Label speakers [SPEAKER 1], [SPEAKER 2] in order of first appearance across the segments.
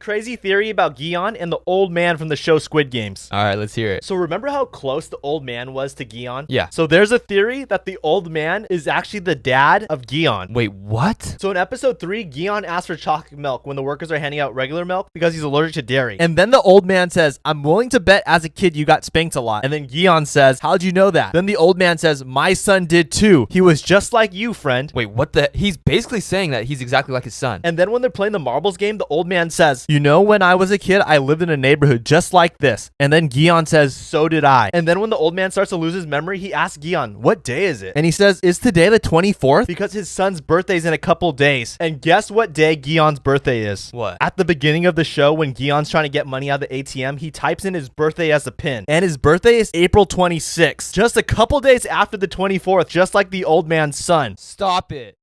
[SPEAKER 1] crazy theory about Gi-hun and the old man from the show Squid Games.
[SPEAKER 2] All right, let's hear it.
[SPEAKER 1] So remember how close the old man was to Gi-hun?
[SPEAKER 2] Yeah.
[SPEAKER 1] So there's a theory that the old man is actually the dad of Gi-hun.
[SPEAKER 2] Wait, what?
[SPEAKER 1] So in episode 3, Gi-hun asks for chocolate milk when the workers are handing out regular milk because he's allergic to dairy.
[SPEAKER 3] And then the old man says, I'm willing to bet as a kid you got spanked a lot. And then Gi-hun says, how'd you know that? Then the old man says, my son did too. He was just like you, friend.
[SPEAKER 2] Wait, what the? He's basically saying that he's exactly like his son.
[SPEAKER 1] And then when they're playing the marbles game, the old man says,
[SPEAKER 3] You know, when I was a kid, I lived in a neighborhood just like this. And then Gi-hun says, so did I.
[SPEAKER 1] and then when the old man starts to lose his memory, he asks Gi-hun, what day is it?
[SPEAKER 3] And he says, is today the 24th?
[SPEAKER 1] Because his son's birthday's in a couple days. And guess what day Gi-hun's birthday is?
[SPEAKER 2] What?
[SPEAKER 1] At the beginning of the show, when Gi-hun's trying to get money out of the ATM, he types in his birthday as a pin.
[SPEAKER 3] And his birthday is April 26th.
[SPEAKER 1] Just a couple days after the 24th, just like the old man's son.
[SPEAKER 2] Stop it.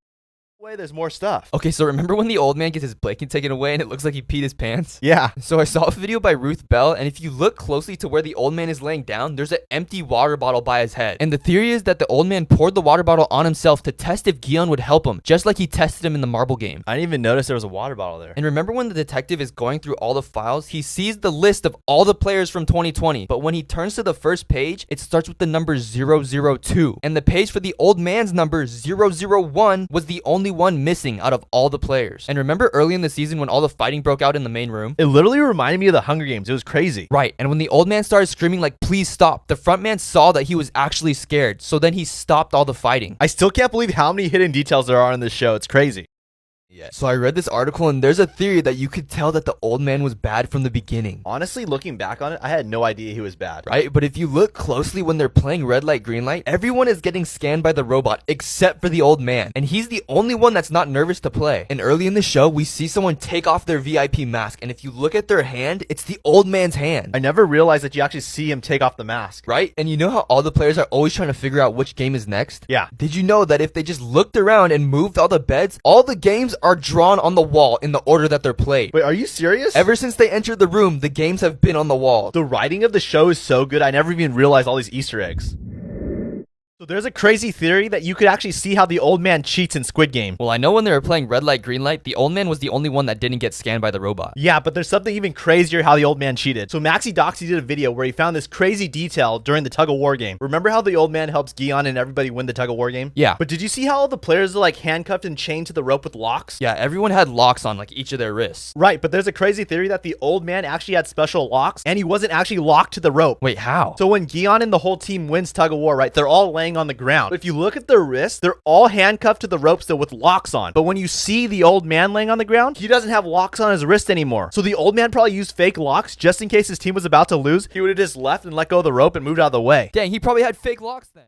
[SPEAKER 1] Wait, there's more stuff.
[SPEAKER 2] Okay, so remember when the old man gets his blanket taken away and it looks like he peed his pants?
[SPEAKER 1] Yeah.
[SPEAKER 2] So I saw a video by Ruth Bell, and if you look closely to where the old man is laying down, there's an empty water bottle by his head. And the theory is that the old man poured the water bottle on himself to test if Gi-hun would help him, just like he tested him in the marble game.
[SPEAKER 1] I didn't even notice there was a water bottle there.
[SPEAKER 2] And remember when the detective is going through all the files, he sees the list of all the players from 2020, but when he turns to the first page, it starts with the number 002. And the page for the old man's number 001 was the only one missing out of all the players. And remember early in the season when all the fighting broke out in the main room?
[SPEAKER 1] It literally reminded me of the Hunger Games. It was crazy.
[SPEAKER 2] Right, and when the old man started screaming like, please stop, the front man saw that he was actually scared, so then he stopped all the fighting.
[SPEAKER 1] I still can't believe how many hidden details there are in this show. It's crazy.
[SPEAKER 2] So I read this article and there's a theory that you could tell that the old man was bad from the beginning.
[SPEAKER 1] Honestly, looking back on it, I had no idea he was bad.
[SPEAKER 2] Right? But if you look closely when they're playing red light, green light, everyone is getting scanned by the robot except for the old man. And he's the only one that's not nervous to play. And early in the show, we see someone take off their VIP mask. And if you look at their hand, it's the old man's hand.
[SPEAKER 1] I never realized that you actually see him take off the mask.
[SPEAKER 2] Right? And you know how all the players are always trying to figure out which game is next?
[SPEAKER 1] Yeah.
[SPEAKER 2] Did you know that if they just looked around and moved all the beds, all the games are drawn on the wall in the order that they're played?
[SPEAKER 1] Wait, are you serious?
[SPEAKER 2] Ever since they entered the room, the games have been on the wall.
[SPEAKER 1] The writing of the show is so good, I never even realized all these Easter eggs. So there's a crazy theory that you could actually see how the old man cheats in Squid Game.
[SPEAKER 2] Well, I know when they were playing red light, green light, the old man was the only one that didn't get scanned by the robot.
[SPEAKER 1] Yeah, but there's something even crazier how the old man cheated. So Maxi Doxy did a video where he found this crazy detail during the tug-of-war game. Remember how the old man helps Gi-hun and everybody win the tug-of-war game?
[SPEAKER 2] Yeah.
[SPEAKER 1] But did you see how all the players are like handcuffed and chained to the rope with locks?
[SPEAKER 2] Yeah, everyone had locks on like each of their wrists.
[SPEAKER 1] Right, but there's a crazy theory that the old man actually had special locks and he wasn't actually locked to the rope.
[SPEAKER 2] Wait, how?
[SPEAKER 1] So when Gi-hun and the whole team wins tug-of-war, right, they're all laying on the ground. But if you look at their wrists, they're all handcuffed to the rope still with locks on. But when you see the old man laying on the ground, he doesn't have locks on his wrist anymore. So the old man probably used fake locks just in case his team was about to lose. He would have just left and let go of the rope and moved out of the way.
[SPEAKER 2] Dang, he probably had fake locks then.